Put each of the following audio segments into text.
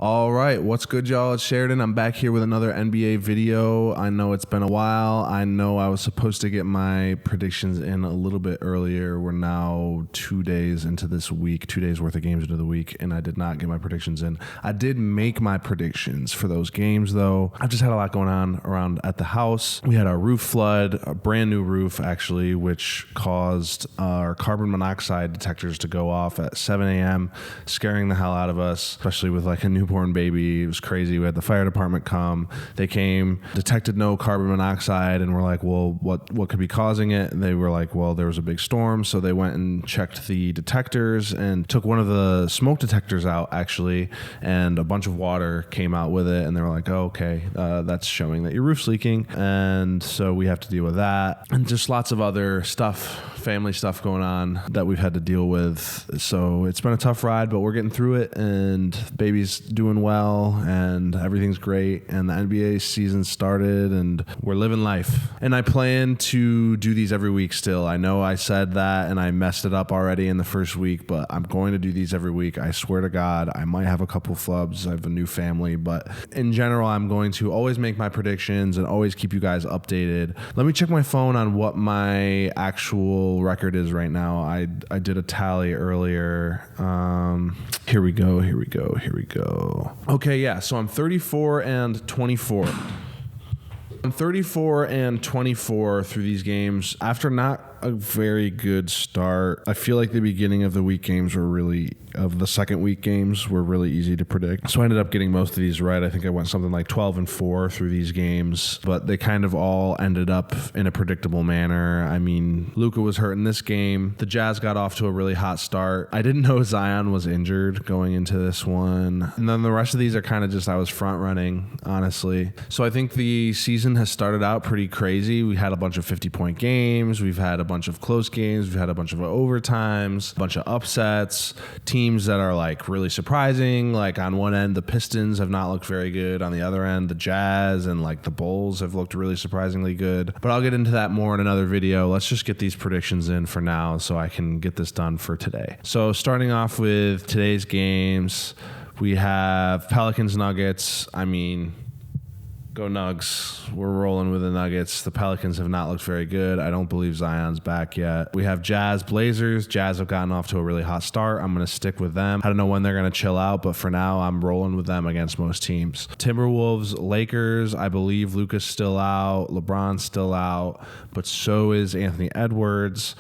All right, what's good, y'all? It's Sheridan. I'm back here with another NBA video. I know it's been a while. I know I was supposed to get my predictions in a little bit earlier. We're now 2 days into this week, 2 days worth of games into the week, and I did not get my predictions in. I did make my predictions for those games, though. I've just had a lot going on around at the house. We had a roof flood, a brand new roof, actually, which caused our carbon monoxide detectors to go off at 7 a.m., scaring the hell out of us, especially with like a newborn baby. It was crazy. We had the fire department come. They came, detected no carbon monoxide, and we're like, well, what could be causing it? And they were like, well, there was a big storm. So they went and checked the detectors and took one of the smoke detectors out, actually, and a bunch of water came out with it. And they were like, oh, okay, that's showing that your roof's leaking. And so we have to deal with that. And just lots of other stuff, family stuff going on that we've had to deal with. So it's been a tough ride, but we're getting through it, and baby's doing well, and everything's great, and the NBA season started, and we're living life. And I plan to do these every week still. I know I said that, and I messed it up already in the first week, but I'm going to do these every week. I swear to God. I might have a couple flubs. I have a new family, but in general, I'm going to always make my predictions and always keep you guys updated. Let me check my phone on what my actual record is right now. I did a tally earlier. Here we go. Okay, yeah, so I'm 34 and 24. I'm 34 and 24 through these games. After not a very good start, I feel like the beginning of the week games were the second week games were really easy to predict. So I ended up getting most of these right. I think I went something like 12 and 4 through these games, but they kind of all ended up in a predictable manner. I mean, Luka was hurt in this game. The Jazz got off to a really hot start. I didn't know Zion was injured going into this one. And then the rest of these are kind of just, I was front running, honestly. So I think the season has started out pretty crazy. We had a bunch of 50-point games. We've had a bunch of close games. We've had a bunch of overtimes, a bunch of upsets, teams that are like really surprising. Like on one end, the Pistons have not looked very good. On the other end, the Jazz and like the Bulls have looked really surprisingly good. But I'll get into that more in another video. Let's just get these predictions in for now so I can get this done for today. So starting off with today's games, we have Pelicans Nuggets. I mean, go Nugs. We're rolling with the Nuggets. The Pelicans have not looked very good. I don't believe Zion's back yet. We have Jazz Blazers. Jazz have gotten off to a really hot start. I'm going to stick with them. I don't know when they're going to chill out, but for now, I'm rolling with them against most teams. Timberwolves Lakers. I believe Luka's still out. LeBron's still out, but so is Anthony Edwards.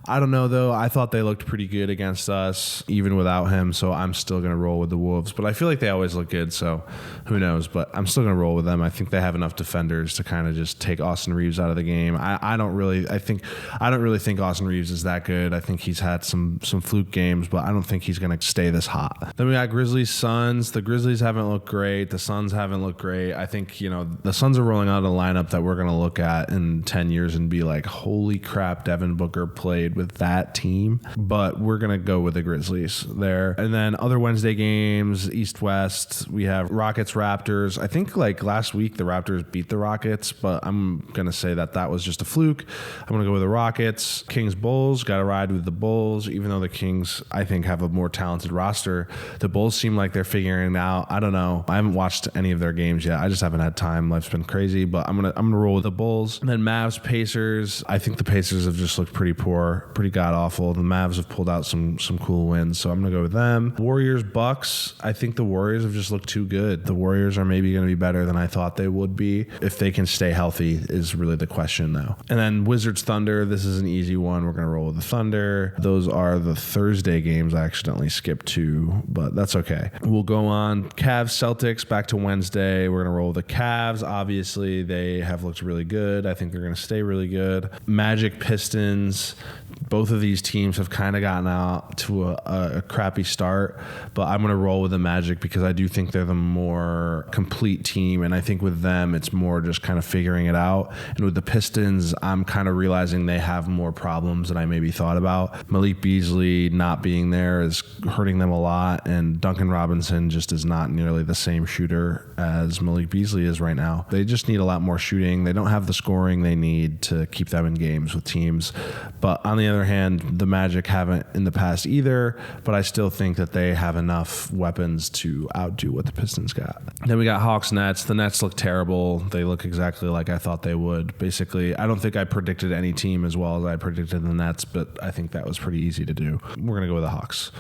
I don't know, though. I thought they looked pretty good against us, even without him, so I'm still going to roll with the Wolves. But I feel like they always look good, so who knows? But I'm still going to roll with them. I think they have enough defenders to kind of just take Austin Reeves out of the game. I don't really think Austin Reeves is that good. I think he's had some fluke games, but I don't think he's going to stay this hot. Then we got Grizzlies Suns. The Grizzlies haven't looked great. The Suns haven't looked great. I think, the Suns are rolling out a lineup that we're going to look at in 10 years and be like, holy crap, Devin Booker played with that team. But we're going to go with the Grizzlies there. And then other Wednesday games, East-West, we have Rockets Raptors. I think like last week the Raptors beat the Rockets, but I'm going to say that was just a fluke. I'm going to go with the Rockets. Kings Bulls, got to ride with the Bulls, even though the Kings, I think, have a more talented roster. The Bulls seem like they're figuring it out. I don't know. I haven't watched any of their games yet. I just haven't had time. Life's been crazy, but I'm going to roll with the Bulls. And then Mavs Pacers. I think the Pacers have just looked pretty poor, pretty god-awful. The Mavs have pulled out some cool wins, so I'm going to go with them. Warriors Bucks. I think the Warriors have just looked too good. The Warriors are maybe going to be better than I thought they would be. If they can stay healthy is really the question, though. And then Wizards Thunder. This is an easy one. We're going to roll with the Thunder. Those are the Thursday games. I accidentally skipped 2, but that's okay. We'll go on. Cavs Celtics, back to Wednesday. We're going to roll with the Cavs. Obviously, they have looked really good. I think they're going to stay really good. Magic Pistons. Both of these teams have kind of gotten out to a crappy start, but I'm going to roll with the Magic because I do think they're the more complete team, and I think with them it's more just kind of figuring it out. And with the Pistons, I'm kind of realizing they have more problems than I maybe thought about. Malik Beasley not being there is hurting them a lot, and Duncan Robinson just is not nearly the same shooter as Malik Beasley is right now. They just need a lot more shooting. They don't have the scoring they need to keep them in games with teams. But on the other other hand, the Magic haven't in the past either, but I still think that they have enough weapons to outdo what the Pistons got. Then we got Hawks Nets. The Nets look terrible. They look exactly like I thought they would. Basically, I don't think I predicted any team as well as I predicted the Nets, but I think that was pretty easy to do. We're going to go with the Hawks.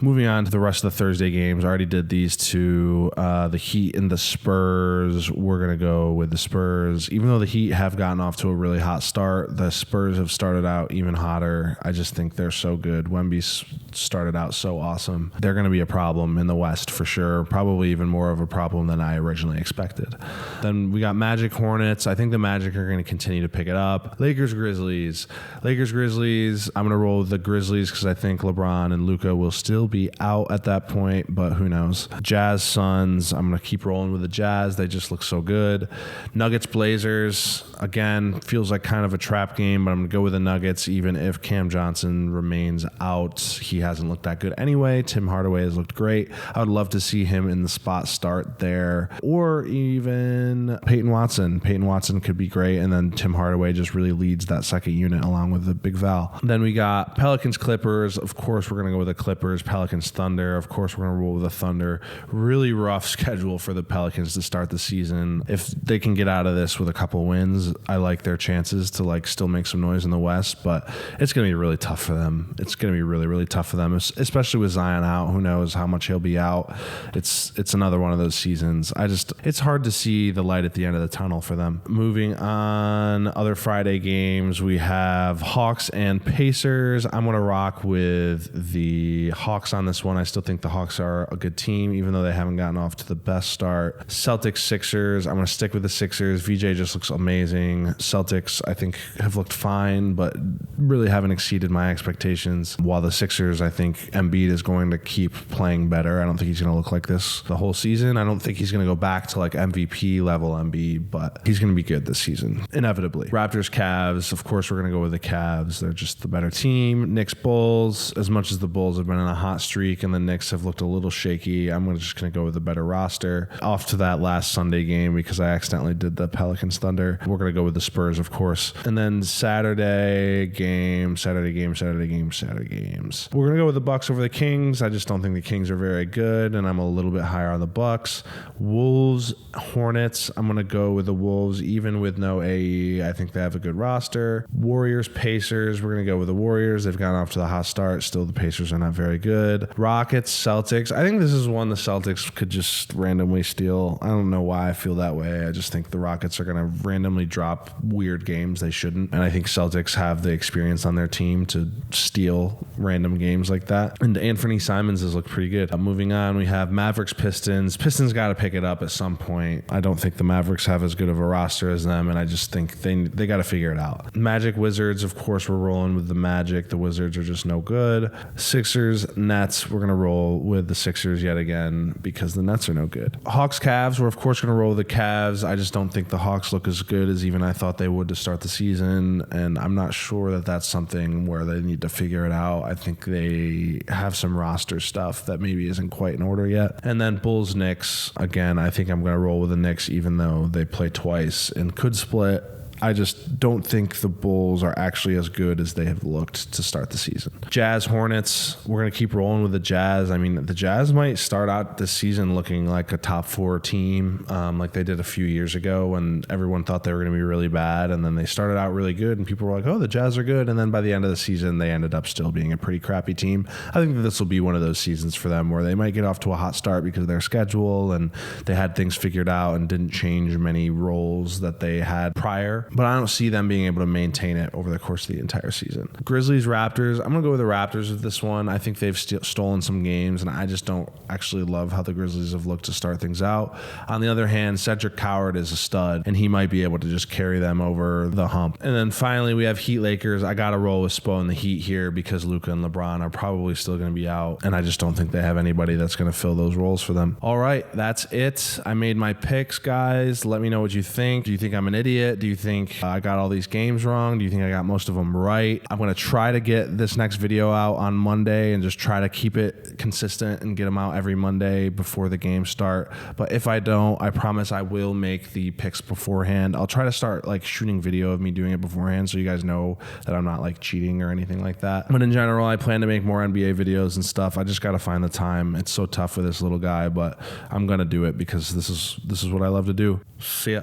Moving on to the rest of the Thursday games, I already did these two. The Heat and the Spurs. We're going to go with the Spurs. Even though the Heat have gotten off to a really hot start, the Spurs have started out even hotter. I just think they're so good. Wemby's started out so awesome. They're going to be a problem in the West for sure. Probably even more of a problem than I originally expected. Then we got Magic Hornets. I think the Magic are going to continue to pick it up. Lakers Grizzlies. I'm going to roll with the Grizzlies because I think LeBron and Luka will still be out at that point, but who knows. Jazz Suns, I'm going to keep rolling with the Jazz. They just look so good. Nuggets Blazers, again, feels like kind of a trap game, but I'm going to go with the Nuggets even if Cam Johnson remains out. He hasn't looked that good anyway. Tim Hardaway has looked great. I would love to see him in the spot start there, or even Peyton Watson. Peyton Watson could be great, and then Tim Hardaway just really leads that second unit along with the Big Val. Then we got Pelicans Clippers. Of course, we're going to go with the Clippers. Pelicans Thunder. Of course, we're going to roll with the Thunder. Really rough schedule for the Pelicans to start the season. If they can get out of this with a couple wins, I like their chances to like still make some noise in the West, but it's going to be really tough for them. It's going to be really, really tough for them, especially with Zion out. Who knows how much he'll be out. It's another one of those seasons. It's hard to see the light at the end of the tunnel for them. Moving on, other Friday games, we have Hawks and Pacers. I'm going to rock with the Hawks on this one. I still think the Hawks are a good team, even though they haven't gotten off to the best start. Celtics, Sixers. I'm going to stick with the Sixers. VJ just looks amazing. Celtics, I think, have looked fine, but really haven't exceeded my expectations. While the Sixers, I think Embiid is going to keep playing better. I don't think he's going to look like this the whole season. I don't think he's going to go back to like MVP level Embiid, but he's going to be good this season, inevitably. Raptors, Cavs. Of course, we're going to go with the Cavs. They're just the better team. Knicks, Bulls. As much as the Bulls have been in a hot streak and the Knicks have looked a little shaky, I'm just going to go with the better roster. Off to that last Sunday game because I accidentally did the Pelicans Thunder. We're going to go with the Spurs, of course. And then Saturday games. We're going to go with the Bucks over the Kings. I just don't think the Kings are very good, and I'm a little bit higher on the Bucks. Wolves, Hornets. I'm going to go with the Wolves, even with no AE. I think they have a good roster. Warriors, Pacers. We're going to go with the Warriors. They've gotten off to the hot start. Still, the Pacers are not very good. Rockets, Celtics. I think this is one the Celtics could just randomly steal. I don't know why I feel that way. I just think the Rockets are going to randomly drop weird games they shouldn't, and I think Celtics have the experience on their team to steal random games like that. And Anthony Simons has looked pretty good. Moving on, we have Mavericks, Pistons. Pistons got to pick it up at some point. I don't think the Mavericks have as good of a roster as them, and I just think they got to figure it out. Magic, Wizards. Of course, we're rolling with the Magic. The Wizards are just no good. Sixers, Nets. We're going to roll with the Sixers yet again because the Nets are no good. Hawks, Cavs. We're of course going to roll with the Cavs. I just don't think the Hawks look as good as even I thought they would to start the season, and I'm not sure that that's something where they need to figure it out. I think they have some roster stuff that maybe isn't quite in order yet. And then Bulls, Knicks. Again, I think I'm going to roll with the Knicks even though they play twice and could split. I just don't think the Bulls are actually as good as they have looked to start the season. Jazz, Hornets. We're going to keep rolling with the Jazz. I mean, the Jazz might start out this season looking like a top 4 team like they did a few years ago when everyone thought they were going to be really bad, and then they started out really good and people were like, oh, the Jazz are good, and then by the end of the season they ended up still being a pretty crappy team. I think that this will be one of those seasons for them where they might get off to a hot start because of their schedule and they had things figured out and didn't change many roles that they had prior. But I don't see them being able to maintain it over the course of the entire season. Grizzlies, Raptors. I'm going to go with the Raptors with this one. I think they've stolen some games, and I just don't actually love how the Grizzlies have looked to start things out. On the other hand, Cedric Coward is a stud, and he might be able to just carry them over the hump. And then finally, we have Heat, Lakers. I got to roll with Spo and the Heat here because Luka and LeBron are probably still going to be out, and I just don't think they have anybody that's going to fill those roles for them. All right, that's it. I made my picks, guys. Let me know what you think. Do you think I'm an idiot? Do you think think I got all these games wrong? Do you think I got most of them right? I'm going to try to get this next video out on Monday and just try to keep it consistent and get them out every Monday before the games start. But if I don't, I promise I will make the picks beforehand. I'll try to start like shooting video of me doing it beforehand so you guys know that I'm not like cheating or anything like that. But in general, I plan to make more NBA videos and stuff. I just got to find the time. It's so tough with this little guy, but I'm going to do it because this is what I love to do. See ya.